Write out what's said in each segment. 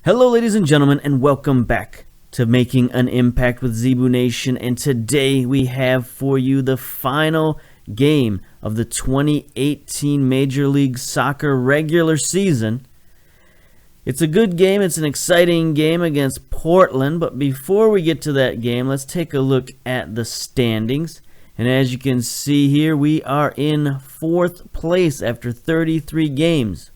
Hello ladies and gentlemen, and welcome back to Making an Impact with Zebu Nation. And today we have for you the final game of the 2018 Major League Soccer regular season. It's a good game, it's an exciting game against Portland, but before we get to that game, let's take a look at the standings. And as you can see here, we are in 4th place after 33 games.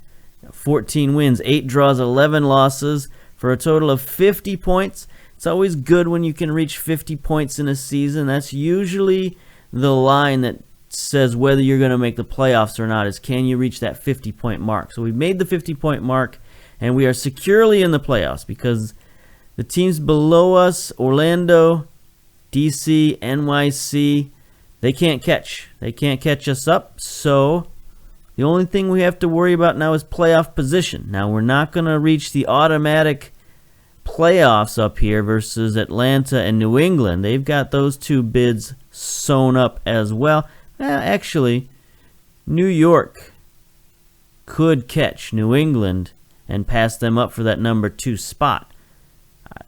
14 wins, 8 draws, 11 losses for a total of 50 points. It's always good when you can reach 50 points in a season. That's usually the line that says whether you're going to make the playoffs or not, is can you reach that 50-point mark. So we've made the 50-point mark, and we are securely in the playoffs because the teams below us, Orlando, DC, NYC, they can't catch. They can't catch us up, so the only thing we have to worry about now is playoff position. Now, we're not going to reach the automatic playoffs up here versus Atlanta and New England. They've got those two bids sewn up as well. Actually, New York could catch New England and pass them up for that number 2 spot.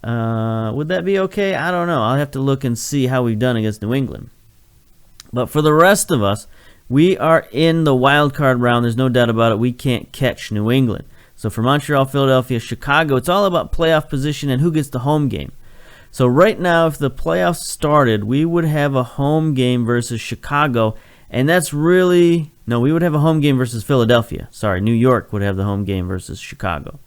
Would that be okay? I don't know. I'll have to look and see how we've done against New England. But for the rest of us, we are in the wild card round. There's no doubt about it. We can't catch New England. So for Montreal, Philadelphia, Chicago, it's all about playoff position and who gets the home game. So right now, if the playoffs started, we would have a home game versus Chicago. And that's really, no, we would have a home game versus Philadelphia. Sorry, New York would have the home game versus Chicago.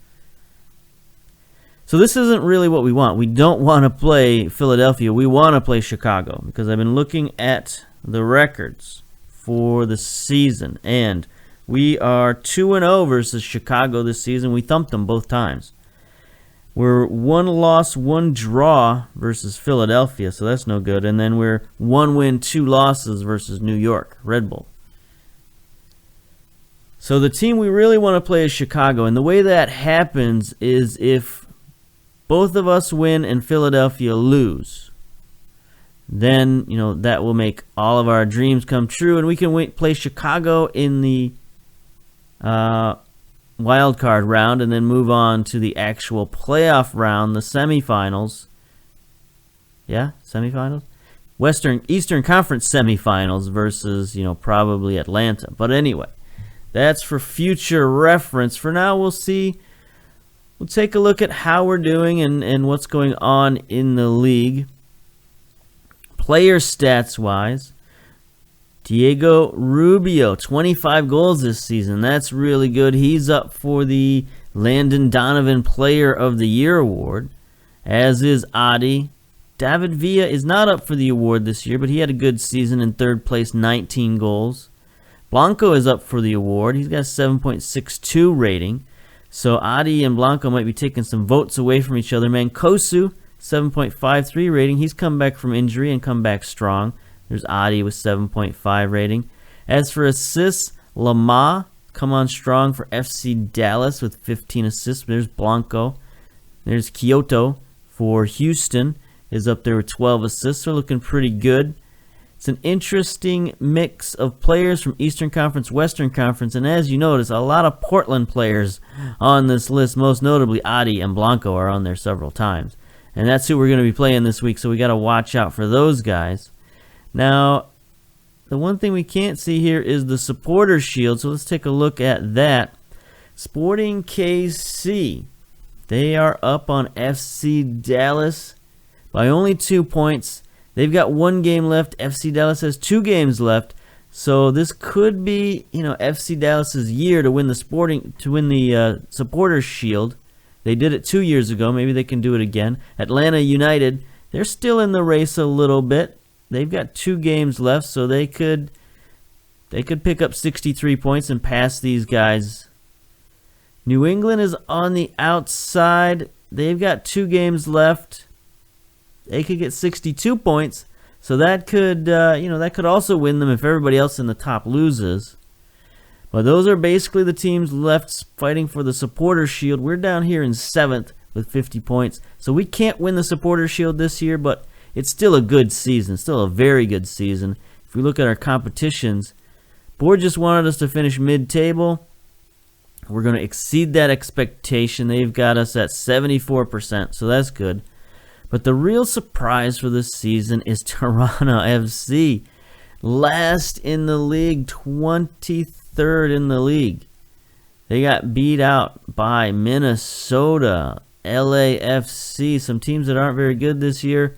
So this isn't really what we want. We don't want to play Philadelphia. We want to play Chicago because I've been looking at the records for the season, and we are 2-0 versus Chicago this season. We thumped them both times. We're 1 loss, 1 draw versus Philadelphia, so that's no good. And then we're 1 win, 2 losses versus New York, Red Bull. So the team we really want to play is Chicago, and the way that happens is if both of us win and Philadelphia lose, then, you know, that will make all of our dreams come true, and we can play Chicago in the wild card round and then move on to the actual playoff round, the semifinals. Yeah, semifinals? Eastern Conference semifinals versus, you know, probably Atlanta. But anyway, that's for future reference. For now, we'll see. We'll take a look at how we're doing and what's going on in the league. Player stats wise, Diego Rubio, 25 goals this season. That's really good. He's up for the Landon Donovan Player of the Year award, as is Adi. David Villa is not up for the award this year, but he had a good season in 3rd place, 19 goals. Blanco is up for the award. He's got a 7.62 rating. So Adi and Blanco might be taking some votes away from each other. Mancosu, 7.53 rating. He's come back from injury and come back strong. There's Adi with 7.5 rating. As for assists, Lama come on strong for FC Dallas with 15 assists. There's Blanco. There's Kyoto for Houston is up there with 12 assists. They're looking pretty good. It's an interesting mix of players from Eastern Conference, Western Conference, and as you notice, a lot of Portland players on this list. Most notably, Adi and Blanco are on there several times. And that's who we're going to be playing this week, so we got to watch out for those guys. Now, the one thing we can't see here is the supporter shield, so let's take a look at that. Sporting KC, they are up on FC Dallas by only 2 points. They've got 1 game left. FC Dallas has 2 games left, so this could be, you know, FC Dallas's year to win the supporter shield. They did it 2 years ago. Maybe they can do it again. Atlanta United, they're still in the race a little bit. They've got 2 games left, so they could pick up 63 points and pass these guys. New England is on the outside. They've got 2 games left. They could get 62 points, so that could, that could also win them if everybody else in the top loses. But those are basically the teams left fighting for the supporter shield. We're down here in 7th with 50 points. So we can't win the supporter shield this year, but it's still a good season, still a very good season. If we look at our competitions, Board just wanted us to finish mid-table. We're going to exceed that expectation. They've got us at 74%, so that's good. But the real surprise for this season is Toronto FC. Last in the league, 23rd in the league. They got beat out by Minnesota, LAFC, some teams that aren't very good this year.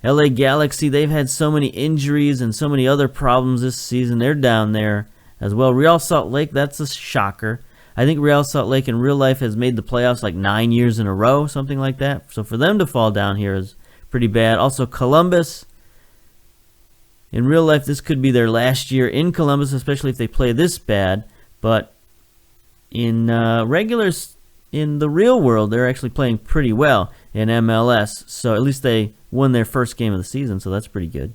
LA Galaxy, they've had so many injuries and so many other problems this season. They're down there as well. Real Salt Lake, that's a shocker. I think Real Salt Lake in real life has made the playoffs like 9 years in a row, something like that. So for them to fall down here is pretty bad. Also Columbus, in real life this could be their last year in Columbus, especially if they play this bad. But in in the real world, they're actually playing pretty well in MLS. So at least they won their first game of the season, so that's pretty good.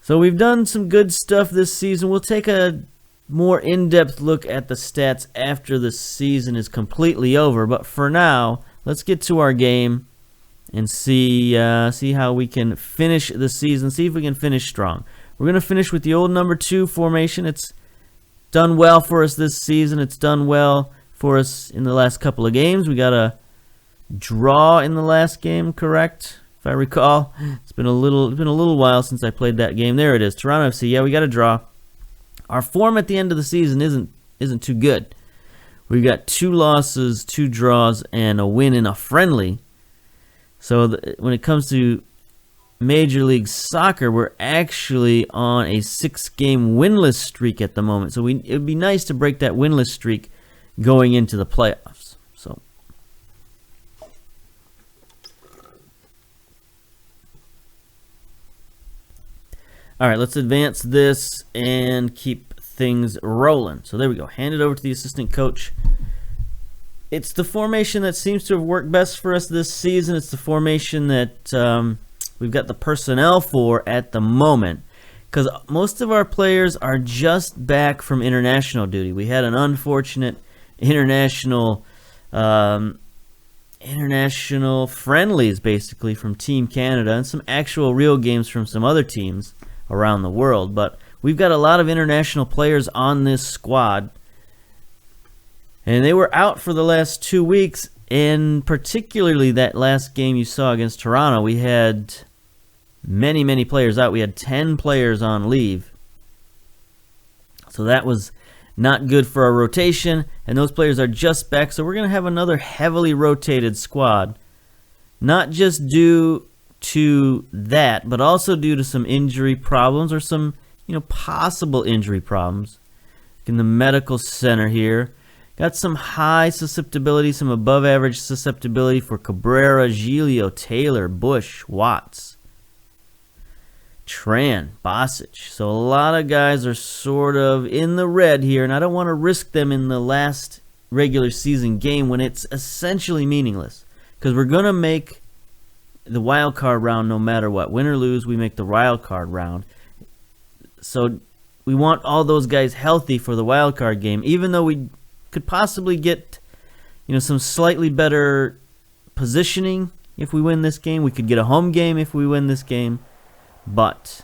So we've done some good stuff this season. We'll take a more in-depth look at the stats after the season is completely over. But for now, let's get to our game and see how we can finish the season, see if we can finish strong. We're going to finish with the old number 2 formation. It's done well for us this season. It's done well for us in the last couple of games. We got a draw in the last game, correct? If I recall, it's been a little while since I played that game. There it is, Toronto FC. Yeah, we got a draw. Our form at the end of the season isn't too good. We got 2 losses, 2 draws, and a win in a friendly. So when it comes to Major League Soccer, we're actually on a 6-game winless streak at the moment. So it would be nice to break that winless streak going into the playoffs. So all right, let's advance this and keep things rolling. So there we go. Hand it over to the assistant coach. It's the formation that seems to have worked best for us this season. It's the formation that we've got the personnel for at the moment, because most of our players are just back from international duty. We had an unfortunate international friendlies, basically, from Team Canada, and some actual real games from some other teams around the world. But we've got a lot of international players on this squad, and they were out for the last 2 weeks. And particularly that last game you saw against Toronto, we had many players out. We had 10 players on leave. So that was not good for our rotation, and those players are just back. So we're going to have another heavily rotated squad, not just due to that, but also due to some injury problems or some possible injury problems. In the medical center here, got some high susceptibility, some above average susceptibility for Cabrera, Giglio, Taylor, Bush, Watts, Tran, Bosic. So a lot of guys are sort of in the red here, and I don't want to risk them in the last regular season game when it's essentially meaningless, because we're going to make the wild card round no matter what. Win or lose, we make the wild card round. So we want all those guys healthy for the wild card game, even though we could possibly get some slightly better positioning if we win this game. We could get a home game if we win this game, but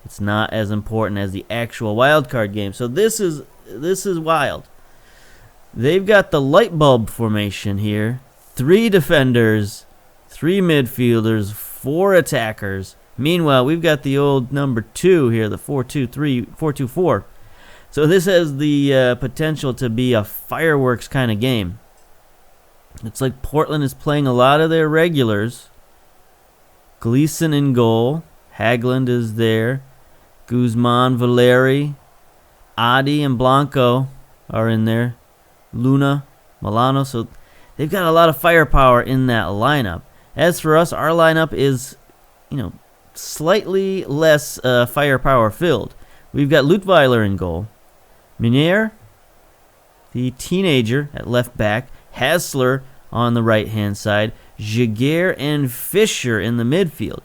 it's not as important as the actual wild card game. So this is wild. They've got the light bulb formation here. 3 defenders, 3 midfielders, 4 attackers. Meanwhile, we've got the old number 2 here, the 4-2-3, 4-2-4. So this has the potential to be a fireworks kind of game. It's like Portland is playing a lot of their regulars. Gleason in goal. Hagland is there. Guzman, Valeri, Adi, and Blanco are in there. Luna, Milano. So they've got a lot of firepower in that lineup. As for us, our lineup is, slightly less firepower filled. We've got Lutweiler in goal. Meunier, the teenager, at left back. Hassler on the right-hand side. Jaguar and Fisher in the midfield.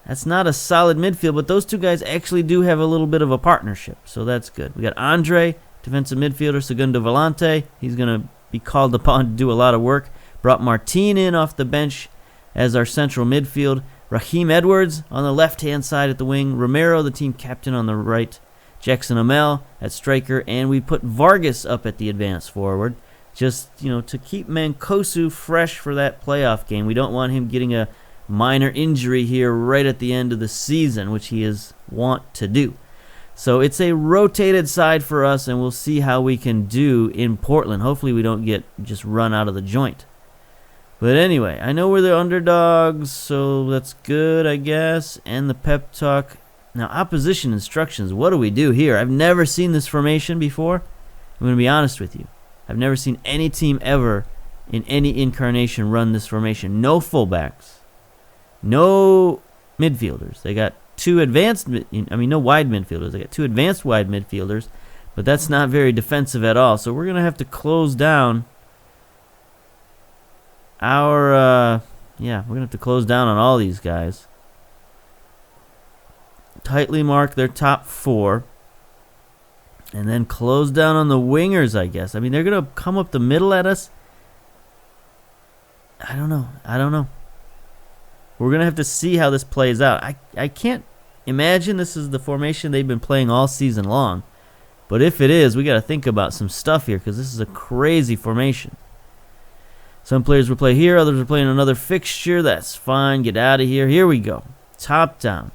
That's not a solid midfield, but those 2 guys actually do have a little bit of a partnership, so that's good. We got Andre, defensive midfielder. Segundo Volante, he's going to be called upon to do a lot of work. Brought Martin in off the bench as our central midfield. Raheem Edwards on the left-hand side at the wing. Romero, the team captain, on the right. Jackson Amell at striker, and we put Vargas up at the advance forward. Just, to keep Mancosu fresh for that playoff game. We don't want him getting a minor injury here right at the end of the season, which he is wont to do. So it's a rotated side for us, and we'll see how we can do in Portland. Hopefully we don't get just run out of the joint. But anyway, I know we're the underdogs, so that's good, I guess. And the pep talk. Now, opposition instructions. What do we do here? I've never seen this formation before. I'm going to be honest with you. I've never seen any team ever in any incarnation run this formation. No fullbacks. No midfielders. They got no wide midfielders. They got 2 advanced wide midfielders, but that's not very defensive at all. So we're going to have to close down we're going to have to close down on all these guys. Tightly mark their top 4. And then close down on the wingers, I guess. I mean, they're going to come up the middle at us. I don't know. We're going to have to see how this plays out. I can't imagine this is the formation they've been playing all season long. But if it is, we got to think about some stuff here because this is a crazy formation. Some players will play here. Others are playing another fixture. That's fine. Get out of here. Here we go. Top down.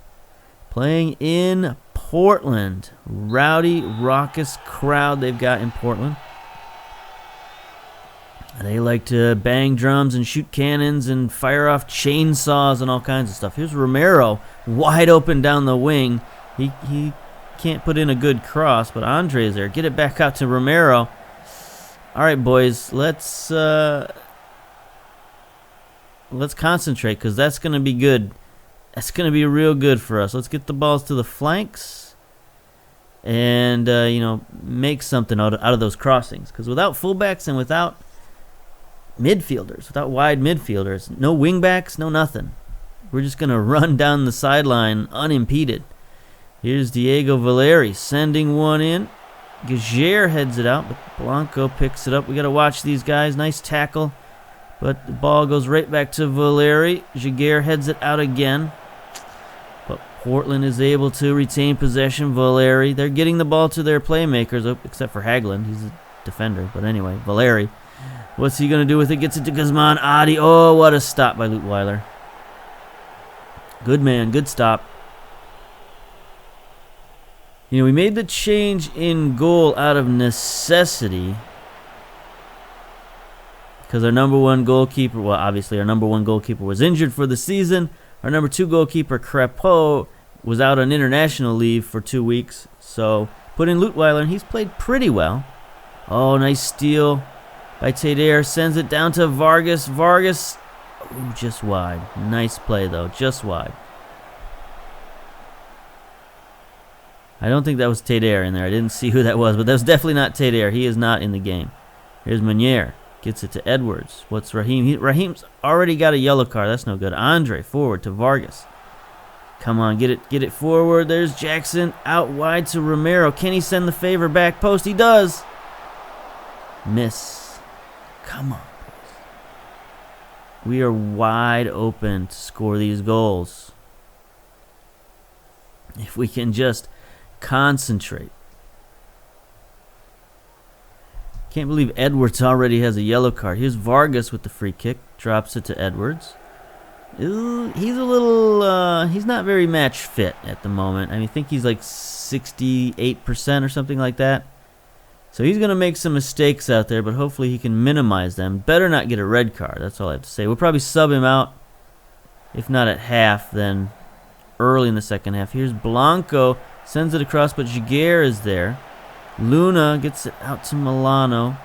Playing in Portland. Rowdy, raucous crowd they've got in Portland. They like to bang drums and shoot cannons and fire off chainsaws and all kinds of stuff. Here's Romero, wide open down the wing. He can't put in a good cross, but Andre's there. Get it back out to Romero. All right, boys, let's concentrate because that's going to be good. That's going to be real good for us. Let's get the balls to the flanks and, make something out of those crossings. Because without fullbacks and without midfielders, without wide midfielders, no wingbacks, no nothing. We're just going to run down the sideline unimpeded. Here's Diego Valeri sending one in. Gajer heads it out, but Blanco picks it up. We got to watch these guys. Nice tackle. But the ball goes right back to Valeri. Jaguar heads it out again. But Portland is able to retain possession. Valeri, they're getting the ball to their playmakers, except for Haglund. He's a defender. But anyway, Valeri. What's he going to do with it? Gets it to Guzman. Adi. Oh, what a stop by Lutweiler. Good man. Good stop. We made the change in goal out of necessity. Because our number one goalkeeper, obviously our number one goalkeeper was injured for the season. Our number 2 goalkeeper, Crepeau, was out on international leave for 2 weeks. So put in Lutweiler, and he's played pretty well. Oh, nice steal by Teder. Sends it down to Vargas. Vargas, just wide. Nice play, though, just wide. I don't think that was Teder in there. I didn't see who that was, but that was definitely not Teder. He is not in the game. Here's Meunier. Gets it to Edwards. What's Raheem? Raheem's already got a yellow card. That's no good. Andre forward to Vargas. Come on, get it forward. There's Jackson out wide to Romero. Can he send the favor back post? He does. Miss. Come on. We are wide open to score these goals. If we can just concentrate. Can't believe Edwards already has a yellow card. Here's Vargas with the free kick. Drops it to Edwards. Ooh, he's a little, he's not very match fit at the moment. I think he's like 68% or something like that. So he's going to make some mistakes out there, but hopefully he can minimize them. Better not get a red card. That's all I have to say. We'll probably sub him out. If not at half, then early in the second half. Here's Blanco. Sends it across, but Jaguar is there. Luna gets it out to Milano.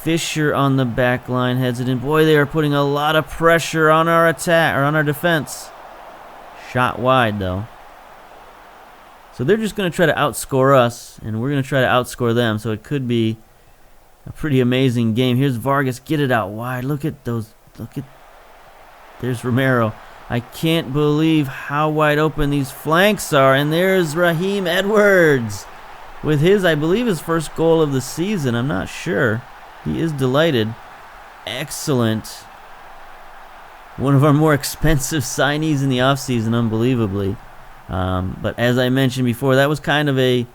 Fisher on the back line heads it in. Boy, they are putting a lot of pressure on our attack, or on our defense. Shot wide, though. So they're just going to try to outscore us, and we're going to try to outscore them, so it could be a pretty amazing game. Here's Vargas. Get it out wide. Look at those. There's Romero. I can't believe how wide open these flanks are, and there's Raheem Edwards. With his, I believe, his first goal of the season. I'm not sure. He is delighted. Excellent. One of our more expensive signees in the offseason, unbelievably. But as I mentioned before, that was kind of a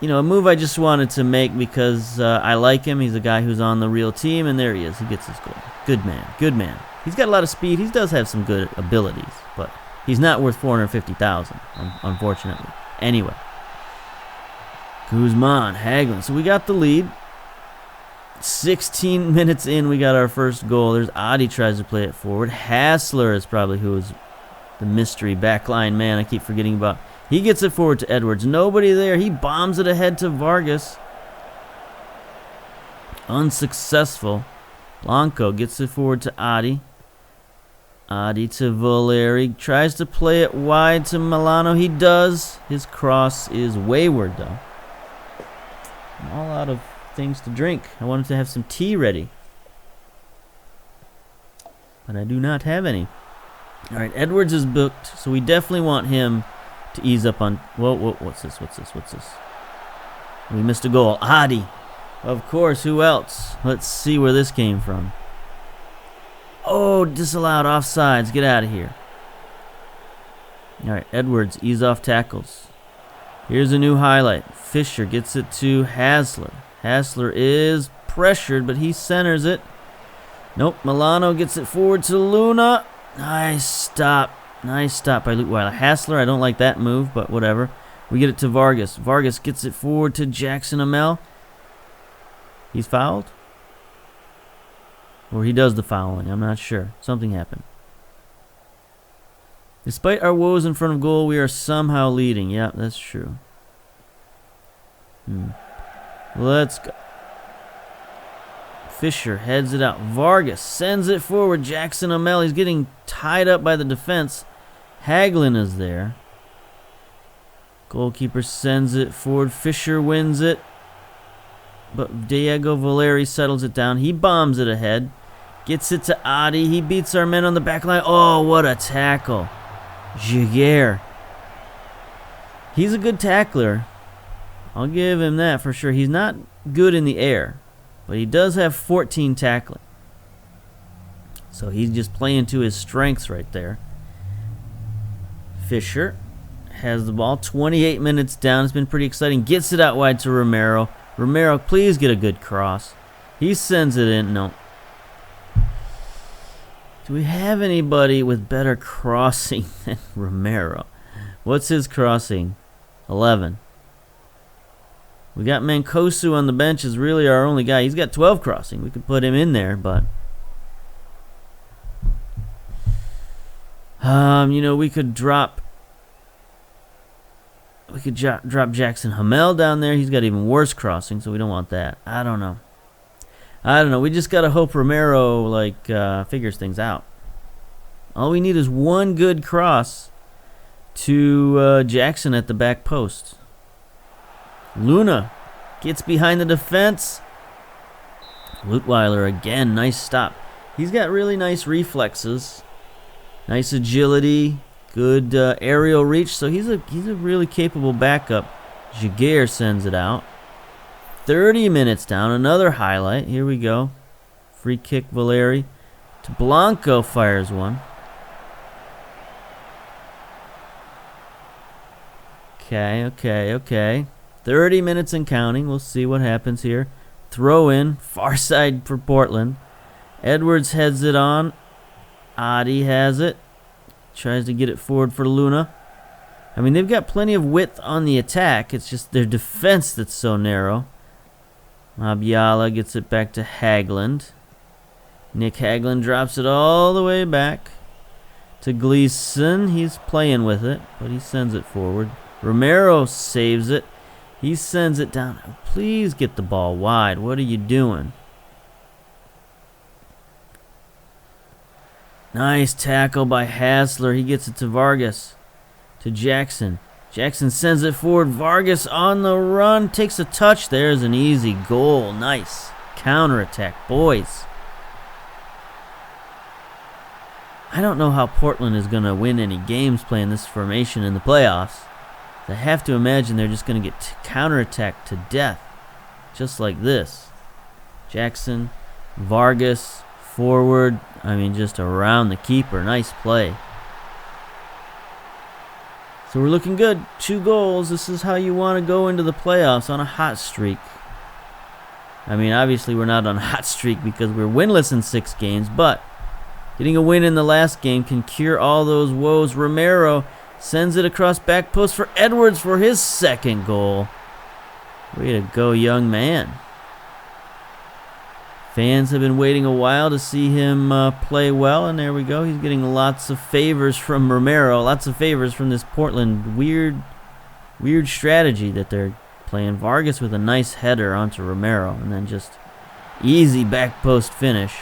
move I just wanted to make because I like him. He's a guy who's on the real team, and there he is. He gets his goal. Good man. Good man. He's got a lot of speed. He does have some good abilities, but he's not worth $450,000, unfortunately. Anyway. Guzman, Hagelin. So we got the lead. 16 minutes in, we got our first goal. There's Adi tries to play it forward. Hassler is probably who is the mystery backline man I keep forgetting about. He gets it forward to Edwards. Nobody there. He bombs it ahead to Vargas. Unsuccessful. Blanco gets it forward to Adi. Adi to Valeri. Tries to play it wide to Milano. He does. His cross is wayward, though. I'm all out of things to drink. I wanted to have some tea ready, but I do not have any. All right, Edwards is booked, so we definitely want him to ease up on... Whoa, what's this? We missed a goal. Adi. Of course, who else? Let's see where this came from. Oh, disallowed offsides. Get out of here. All right, Edwards, ease off tackles. Here's a new highlight. Fisher gets it to Hassler. Hassler is pressured, but he centers it. Nope, Milano gets it forward to Luna. Nice stop. Nice stop by Leutwiler. Hassler, I don't like that move, but whatever. We get it to Vargas. Vargas gets it forward to Jackson Amel. He's fouled? Or he does the fouling, I'm not sure. Something happened. Despite our woes in front of goal, we are somehow leading. Yeah, that's true. Let's go. Fisher heads it out. Vargas sends it forward. Jackson Amel, he's getting tied up by the defense. Hagelin is there. Goalkeeper sends it forward. Fisher wins it. But Diego Valeri settles it down. He bombs it ahead. Gets it to Adi. He beats our men on the back line. Oh, what a tackle. Jaguar. He's a good tackler. I'll give him that for sure. He's not good in the air, but he does have 14 tackling. So he's just playing to his strengths right there. Fisher has the ball. 28 minutes down. It's been pretty exciting. Gets it out wide to Romero. Romero, please get a good cross. He sends it in. No. Do we have anybody with better crossing than Romero? What's his crossing? 11. We got Mancosu on the bench is really our only guy. He's got 12 crossing. We could put him in there, but... we could drop... We could drop Jackson Hamel down there. He's got even worse crossing, so we don't want that. I don't know. We just got to hope Romero, figures things out. All we need is one good cross to Jackson at the back post. Luna gets behind the defense. Leutwiler again. Nice stop. He's got really nice reflexes. Nice agility. Good aerial reach. So he's a really capable backup. Jaguar sends it out. 30 minutes down. Another highlight. Here we go. Free kick Valeri. To Blanco fires one. Okay. 30 minutes and counting. We'll see what happens here. Throw in. Far side for Portland. Edwards heads it on. Adi has it. Tries to get it forward for Luna. I mean, they've got plenty of width on the attack. It's just their defense that's so narrow. Mabiala gets it back to Hagland. Nick Hagland drops it all the way back to Gleason. He's playing with it, but he sends it forward. Romero saves it. He sends it down. Please get the ball wide. What are you doing? Nice tackle by Hassler. He gets it to Vargas. To Jackson. Jackson sends it forward. Vargas on the run. Takes a touch. There's an easy goal. Nice. Counterattack, boys. I don't know how Portland is going to win any games playing this formation in the playoffs. I have to imagine they're just going to get counterattacked to death. Just like this. Jackson, Vargas, forward. I mean, just around the keeper. Nice play. So we're looking good. 2 goals. This is how you want to go into the playoffs, on a hot streak. I mean, obviously we're not on a hot streak because we're winless in 6 games, but getting a win in the last game can cure all those woes. Romero sends it across back post for Edwards for his 2nd goal. Way to go, young man. Fans have been waiting a while to see him play well, and there we go. He's getting lots of favors from Romero, lots of favors from this Portland weird strategy that they're playing. Vargas with a nice header onto Romero, and then just easy back post finish.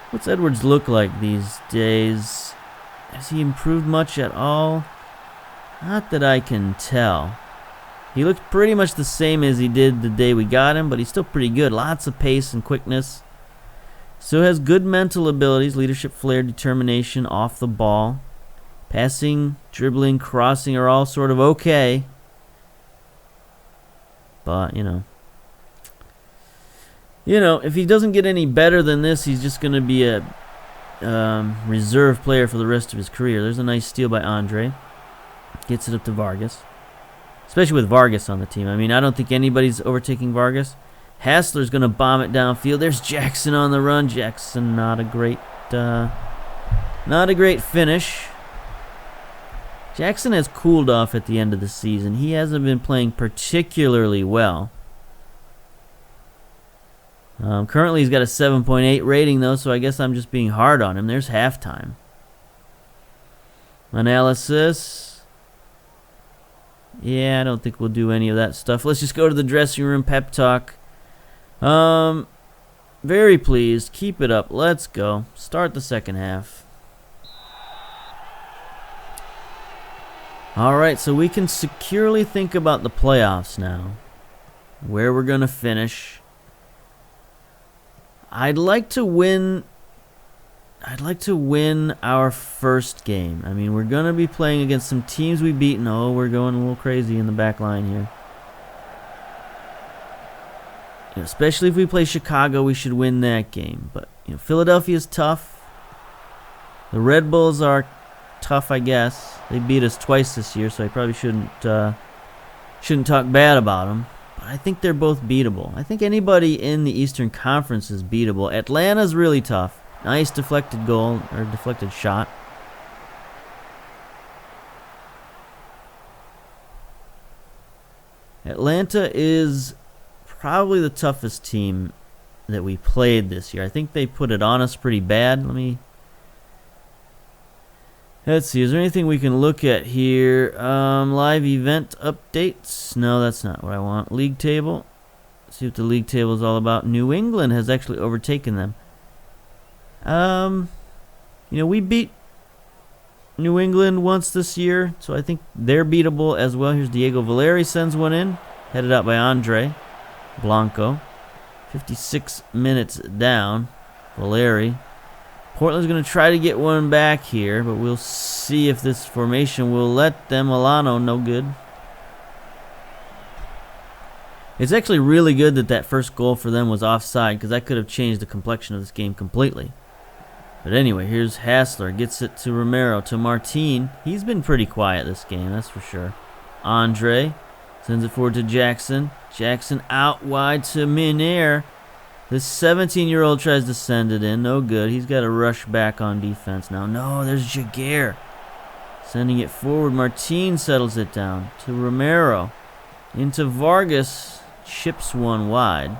What's Edwards look like these days? Has he improved much at all? Not that I can tell. He looked pretty much the same as he did the day we got him, but he's still pretty good. Lots of pace and quickness. Still has good mental abilities, leadership, flair, determination off the ball. Passing, dribbling, crossing are all sort of okay. But, you know, if he doesn't get any better than this, he's just going to be a reserve player for the rest of his career. There's a nice steal by Andre. Gets it up to Vargas. Especially with Vargas on the team. I mean, I don't think anybody's overtaking Vargas. Hassler's going to bomb it downfield. There's Jackson on the run. Jackson, not a great finish. Jackson has cooled off at the end of the season. He hasn't been playing particularly well. Currently, he's got a 7.8 rating, though, so I guess I'm just being hard on him. There's halftime. Analysis. Yeah, I don't think we'll do any of that stuff. Let's just go to the dressing room pep talk. Very pleased. Keep it up. Let's go. Start the second half. All right, so we can securely think about the playoffs now. Where we're going to finish. I'd like to win our first game. I mean, we're going to be playing against some teams we've beaten. Oh, we're going a little crazy in the back line here. Especially if we play Chicago, we should win that game. But, Philadelphia's tough. The Red Bulls are tough, I guess. They beat us twice this year, so I probably shouldn't talk bad about them. But I think they're both beatable. I think anybody in the Eastern Conference is beatable. Atlanta's really tough. Nice deflected goal, or deflected shot. Atlanta is probably the toughest team that we played this year. I think they put it on us pretty bad. Let's see, is there anything we can look at here? Live event updates. No, that's not what I want. League table. Let's see what the league table is all about. New England has actually overtaken them. We beat New England once this year, so I think they're beatable as well. Here's Diego Valeri sends one in, headed out by Andre Blanco. 56 minutes down. Valeri. Portland's going to try to get one back here, but we'll see if this formation will let them. Milano, no good. It's actually really good that first goal for them was offside, because that could have changed the complexion of this game completely. But anyway, here's Hassler. Gets it to Romero, to Martin. He's been pretty quiet this game, that's for sure. Andre sends it forward to Jackson. Jackson out wide to Minair. This 17-year-old tries to send it in. No good. He's got to rush back on defense now. No, there's Jaguar. Sending it forward. Martin settles it down to Romero. Into Vargas. Chips one wide.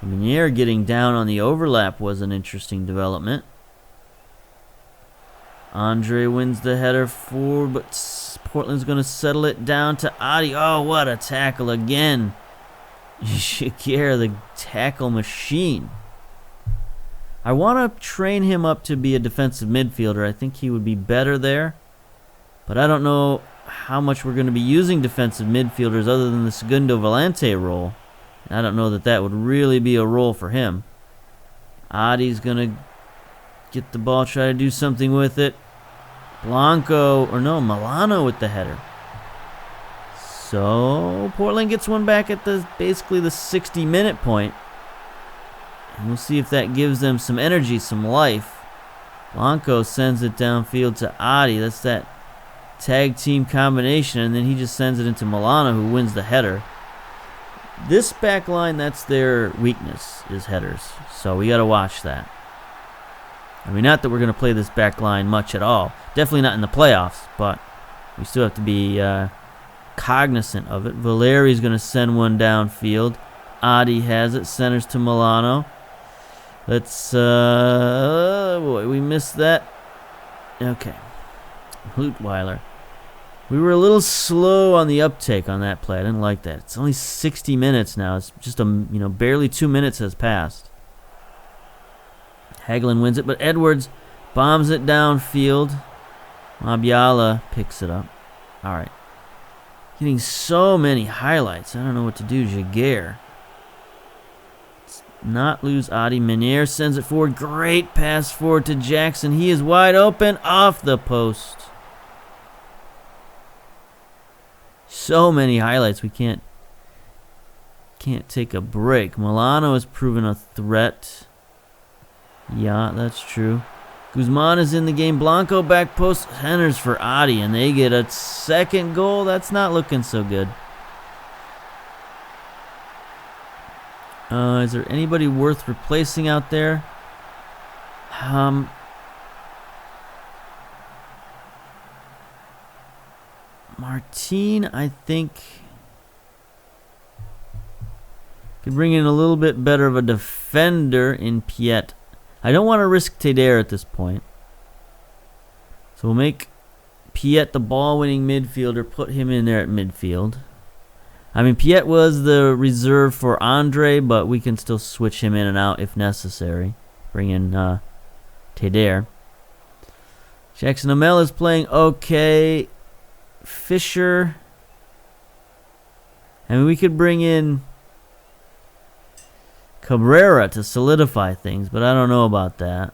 So Minair getting down on the overlap was an interesting development. Andre wins the header forward, but Portland's going to settle it down to Adi. Oh, what a tackle again. Shakir, the tackle machine. I want to train him up to be a defensive midfielder. I think he would be better there. But I don't know how much we're going to be using defensive midfielders other than the Segundo Volante role. I don't know that would really be a role for him. Adi's going to get the ball, try to do something with it. Milano with the header. So Portland gets one back at basically the 60-minute point. And we'll see if that gives them some energy, some life. Blanco sends it downfield to Adi. That's that tag team combination, and then he just sends it into Milano, who wins the header. This back line, that's their weakness, is headers. So we got to watch that. I mean, not that we're going to play this back line much at all. Definitely not in the playoffs, but we still have to be cognizant of it. Valeri's going to send one downfield. Adi has it, centers to Milano. Let's, boy, we missed that. Okay. Lutweiler. We were a little slow on the uptake on that play. I didn't like that. It's only 60 minutes now. It's just, barely 2 minutes has passed. Hagelin wins it, but Edwards bombs it downfield. Mabiala picks it up. All right. Getting so many highlights. I don't know what to do. Jaguar. Not lose Adi. Menier sends it forward. Great pass forward to Jackson. He is wide open off the post. So many highlights. We can't take a break. Milano has proven a threat. Yeah, that's true. Guzman is in the game. Blanco back post. Centers for Adi, and they get a second goal. That's not looking so good. Is there anybody worth replacing out there? Martin, I think, could bring in a little bit better of a defender in Piet. I don't want to risk Teder at this point. So we'll make Piet the ball-winning midfielder, put him in there at midfield. I mean, Piet was the reserve for Andre, but we can still switch him in and out if necessary. Bring in Teder. Jackson Amel is playing okay. Fisher. I mean, we could bring in Cabrera to solidify things, but I don't know about that.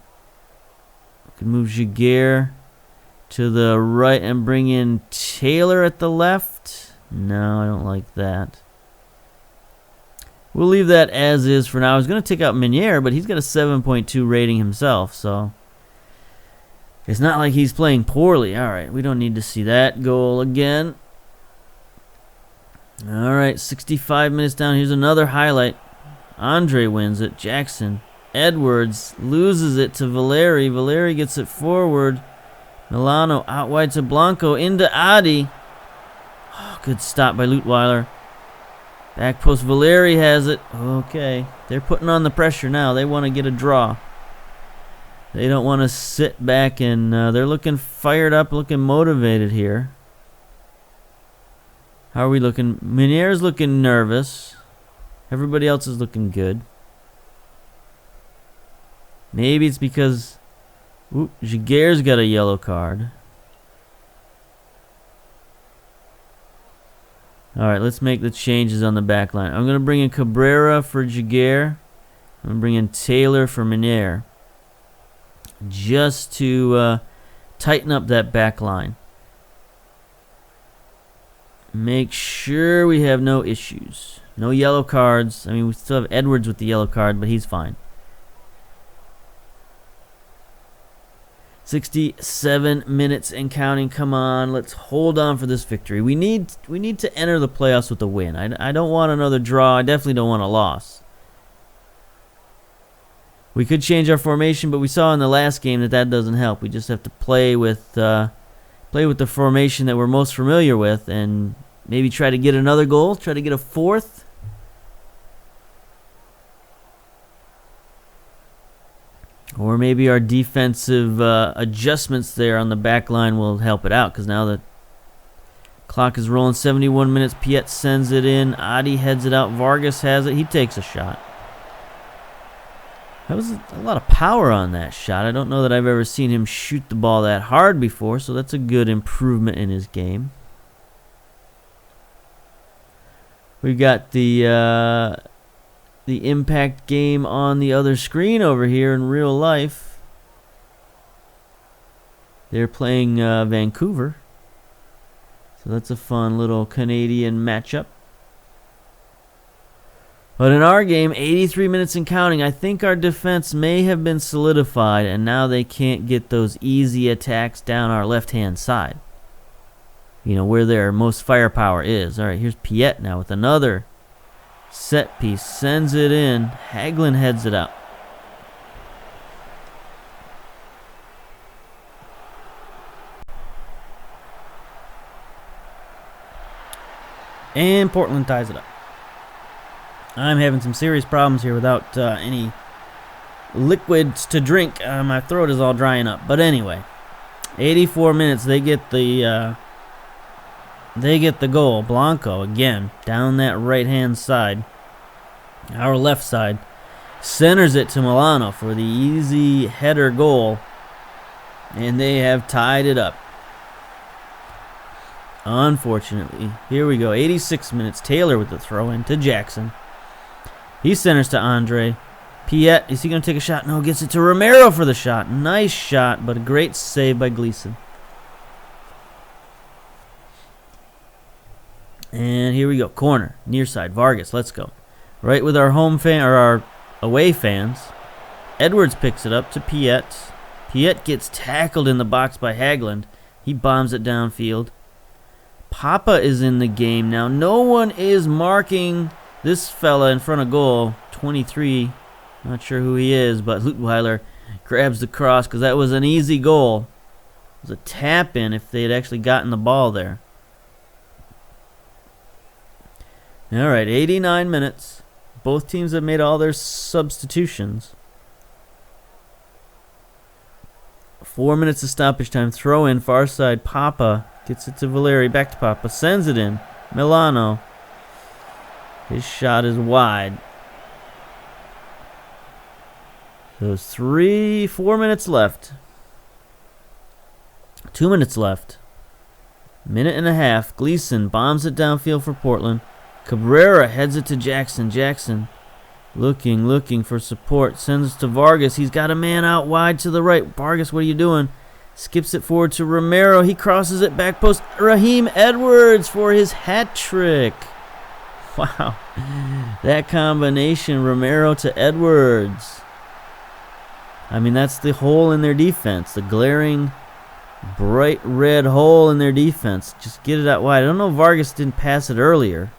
We could move Jaguar to the right and bring in Taylor at the left. No, I don't like that. We'll leave that as is for now. I was going to take out Menier, but he's got a 7.2 rating himself, so it's not like he's playing poorly. All right, we don't need to see that goal again. All right, 65 minutes down. Here's another highlight. Andre wins it. Jackson. Edwards loses it to Valeri. Valeri gets it forward. Milano out wide to Blanco. Into Adi. Oh, good stop by Lutweiler. Back post. Valeri has it. Okay. They're putting on the pressure now. They want to get a draw. They don't want to sit back, and they're looking fired up, looking motivated here. How are we looking? Menier's looking nervous. Everybody else is looking good. Maybe it's because Jaguar's got a yellow card. All right, let's make the changes on the back line. I'm going to bring in Cabrera for Jaguar. I'm going to bring in Taylor for Menier. Just to tighten up that back line. Make sure we have no issues. No yellow cards. I mean, we still have Edwards with the yellow card, but he's fine. 67 minutes and counting. Come on, let's hold on for this victory. We need to enter the playoffs with a win. I don't want another draw. I definitely don't want a loss. We could change our formation, but we saw in the last game that doesn't help. We just have to play with the formation that we're most familiar with, and maybe try to get another goal, try to get a fourth. Or maybe our defensive adjustments there on the back line will help it out, because now the clock is rolling. 71 minutes. Piet sends it in. Adi heads it out. Vargas has it. He takes a shot. That was a lot of power on that shot. I don't know that I've ever seen him shoot the ball that hard before, so that's a good improvement in his game. We've got the impact game on the other screen over here in real life. They're playing Vancouver. So that's a fun little Canadian matchup. But in our game, 83 minutes and counting, I think our defense may have been solidified, and now they can't get those easy attacks down our left-hand side. You know, where their most firepower is. All right, here's Piet now with another set piece. Sends it in. Hagelin heads it out. And Portland ties it up. I'm having some serious problems here without any liquids to drink. My throat is all drying up. But anyway, 84 minutes. They get the goal. Blanco again down that right-hand side, our left side, centers it to Milano for the easy header goal, and they have tied it up. Unfortunately, here we go. 86 minutes. Taylor with the throw-in to Jackson. He centers to Andre. Piet, is he going to take a shot? No, gets it to Romero for the shot. Nice shot, but a great save by Gleason. And here we go. Corner, near side. Vargas, let's go. Right with our home fan, or our away fans. Edwards picks it up to Piet. Piet gets tackled in the box by Hagelin. He bombs it downfield. Papa is in the game now. No one is marking this fella in front of goal, 23, not sure who he is, but Lutweiler grabs the cross because that was an easy goal. It was a tap-in if they had actually gotten the ball there. All right, 89 minutes. Both teams have made all their substitutions. 4 minutes of stoppage time. Throw in, far side. Papa gets it to Valeri. Back to Papa. Sends it in. Milano. His shot is wide. So it's 4 minutes left. 2 minutes left. Minute and a half. Gleason bombs it downfield for Portland. Cabrera heads it to Jackson. Jackson looking for support. Sends it to Vargas. He's got a man out wide to the right. Vargas, what are you doing? Skips it forward to Romero. He crosses it back post. Raheem Edwards for his hat trick. Wow. That combination, Romero to Edwards. I mean, that's the hole in their defense. The glaring, bright red hole in their defense. Just get it out wide. I don't know if Vargas didn't pass it earlier.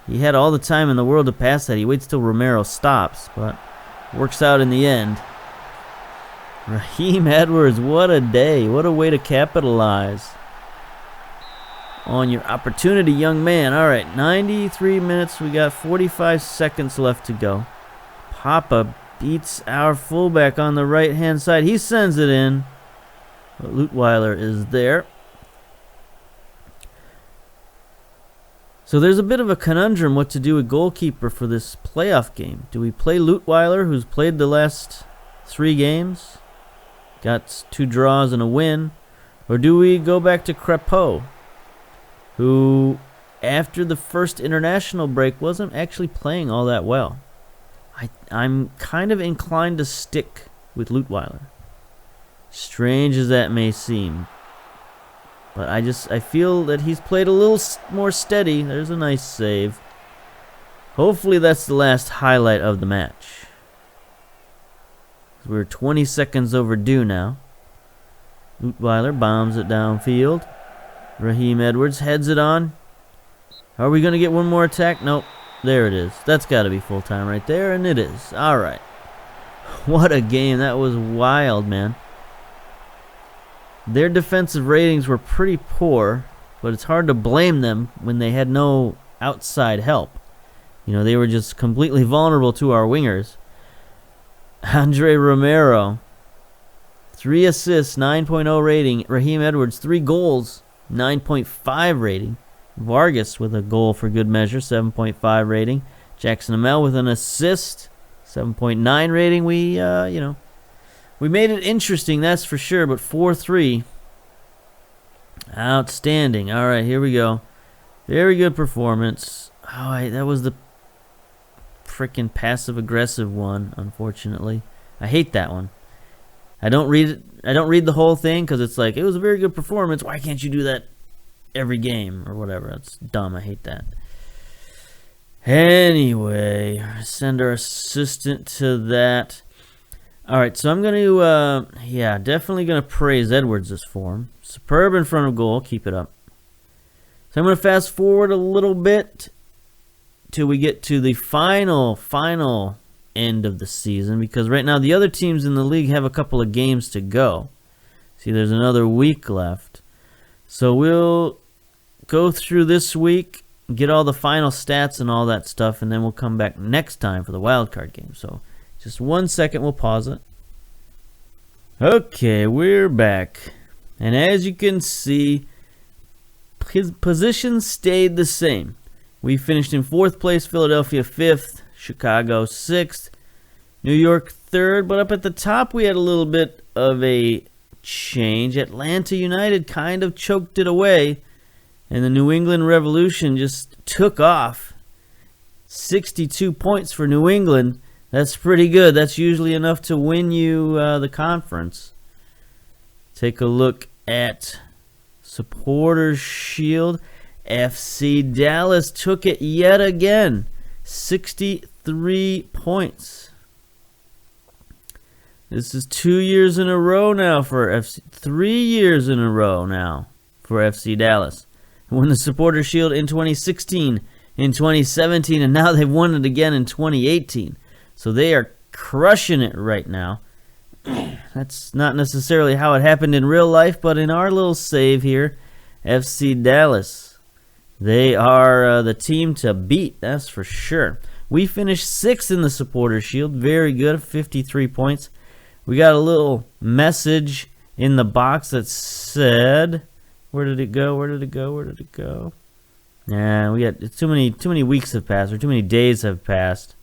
He had all the time in the world to pass that. He waits till Romero stops, but works out in the end. Raheem Edwards, what a day. What a way to capitalize on your opportunity, young man. All right, 93 minutes. We got 45 seconds left to go. Papa beats our fullback on the right-hand side. He sends it in, but Lutweiler is there. So there's a bit of a conundrum what to do with goalkeeper for this playoff game. Do we play Lutweiler, who's played the last 3 games, got 2 draws and a win, or do we go back to Crepeau, who, after the first international break, wasn't actually playing all that well? I'm kind of inclined to stick with Lutweiler, strange as that may seem. But I feel that he's played a little more steady. There's a nice save. Hopefully that's the last highlight of the match. We're 20 seconds overdue now. Lutweiler bombs it downfield. Raheem Edwards heads it on. Are we going to get one more attack? Nope. There it is. That's got to be full time right there, and it is. All right. What a game. That was wild, man. Their defensive ratings were pretty poor, but it's hard to blame them when they had no outside help. You know, they were just completely vulnerable to our wingers. Andre Romero, 3 assists, 9.0 rating. Raheem Edwards, 3 goals, 9.5 rating. Vargas with a goal for good measure, 7.5 rating. Jackson Amell with an assist, 7.9 rating. We made it interesting, that's for sure, but 4-3. Outstanding. All right, here we go. Very good performance. Oh, that was the freaking passive-aggressive one, unfortunately. I hate that one. I don't read the whole thing because it's like, it was a very good performance. Why can't you do that every game or whatever? That's dumb. I hate that. Anyway, send our assistant to that. All right, so I'm going to, definitely going to praise Edwards' form. Superb in front of goal. Keep it up. So I'm going to fast forward a little bit till we get to the final end of the season, because right now the other teams in the league have a couple of games to go. See, there's another week left. So we'll go through this week, get all the final stats and all that stuff, and then we'll come back next time for the wild card game. So just 1 second, we'll pause it. Okay, we're back. And as you can see, his position stayed the same. We finished in 4th place, Philadelphia 5th, Chicago 6th, New York 3rd. But up at the top, we had a little bit of a change. Atlanta United kind of choked it away, and the New England Revolution just took off. 62 points for New England. That's pretty good. That's usually enough to win you the conference. Take a look at Supporters Shield. FC Dallas took it yet again. 63 points. This is 2 years in a row now for FC. 3 years in a row now for FC Dallas. Won the Supporters Shield in 2016, in 2017, and now they've won it again in 2018. So they are crushing it right now. That's not necessarily how it happened in real life, but in our little save here, FC Dallas, they are the team to beat, that's for sure. We finished 6th in the Supporters Shield. Very good, 53 points. We got a little message in the box that said, where did it go? Where did it go? Where did it go? Yeah, we got too many weeks have passed, or too many days have passed.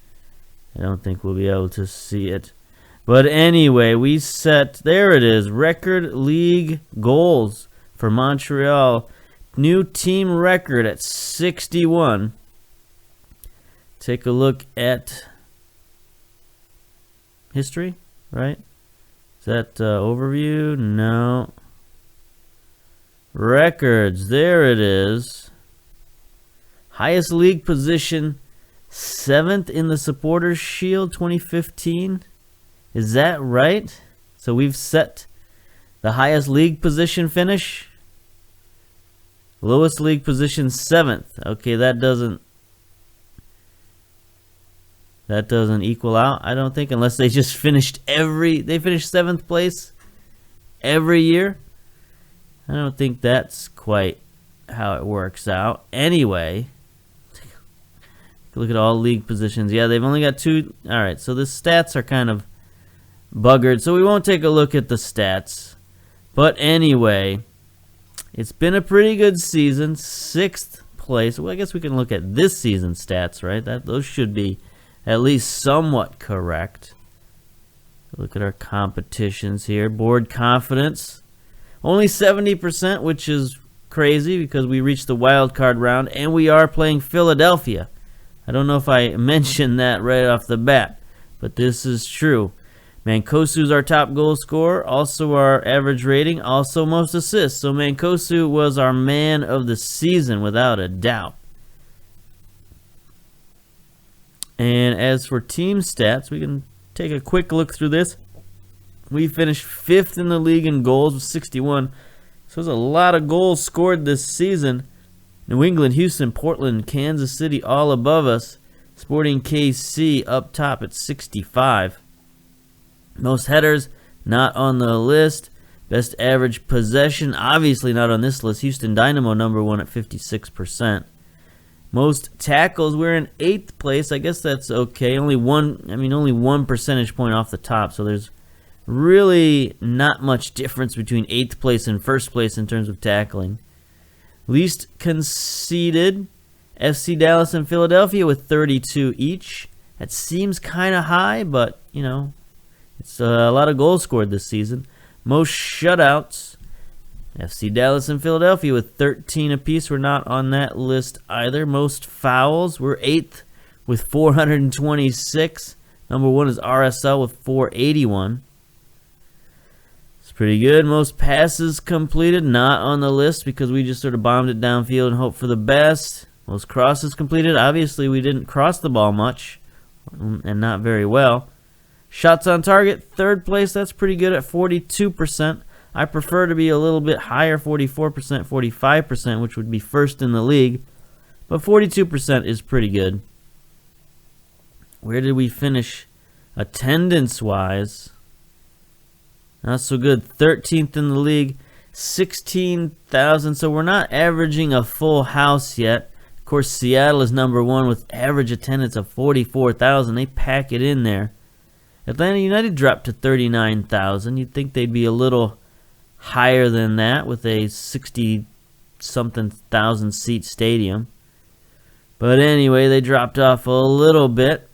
I don't think we'll be able to see it. But anyway, we set, there it is, record league goals for Montreal. New team record at 61. Take a look at history, right? Is that overview? No. Records, there it is. Highest league position, 7th in the Supporters Shield 2015. Is that right? So we've set the highest league position finish. Lowest league position, 7th. Okay, that doesn't equal out, I don't think, unless they just finished they finished 7th place every year. I don't think that's quite how it works out. Anyway, look at all league positions. Yeah, they've only got 2. All right, so the stats are kind of buggered, so we won't take a look at the stats. But anyway, it's been a pretty good season. 6th place. Well, I guess we can look at this season's stats, right? Those should be at least somewhat correct. Look at our competitions here. Board confidence, only 70%, which is crazy because we reached the wild card round and we are playing Philadelphia. I don't know if I mentioned that right off the bat, but this is true. Mancosu's our top goal scorer, also our average rating, also most assists. So Mancosu was our man of the season without a doubt. And as for team stats, we can take a quick look through this. We finished 5th in the league in goals with 61. So there's a lot of goals scored this season. New England, Houston, Portland, Kansas City all above us. Sporting KC up top at 65. Most headers, not on the list. Best average possession, obviously not on this list. Houston Dynamo number 1 at 56%. Most tackles, we're in 8th place. I guess that's okay. Only one percentage point off the top. So there's really not much difference between 8th place and 1st place in terms of tackling. Least conceded, FC Dallas and Philadelphia with 32 each. That seems kind of high, but, you know, it's a lot of goals scored this season. Most shutouts, FC Dallas and Philadelphia with 13 apiece. We're not on that list either. Most fouls, we're 8th with 426. Number 1 is RSL with 481. It's pretty good. Most passes completed, not on the list because we just sort of bombed it downfield and hoped for the best. Those crosses completed. Obviously, we didn't cross the ball much, and not very well. Shots on target, third place. That's pretty good at 42%. I prefer to be a little bit higher, 44%, 45%, which would be first in the league. But 42% is pretty good. Where did we finish attendance-wise? Not so good. 13th in the league, 16,000. So we're not averaging a full house yet. Of course, Seattle is number one with average attendance of 44,000. They pack it in there. Atlanta United dropped to 39,000. You'd think they'd be a little higher than that with a 60-something thousand seat stadium. But anyway, they dropped off a little bit.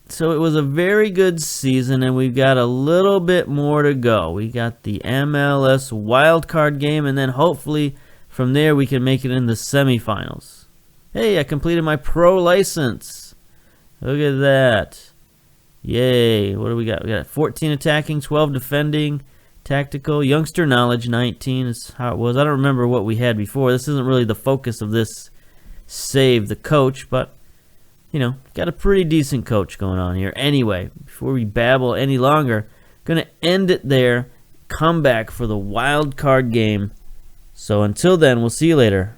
So it was a very good season, and we've got a little bit more to go. We got the MLS wildcard game, and then hopefully from there we can make it in the semifinals. Hey, I completed my pro license. Look at that. Yay. What do we got? We got 14 attacking, 12 defending, tactical, youngster knowledge, 19 is how it was. I don't remember what we had before. This isn't really the focus of this save, the coach, but you know, got a pretty decent coach going on here. Anyway, before we babble any longer, gonna end it there. Come back for the wild card game. So until then, we'll see you later.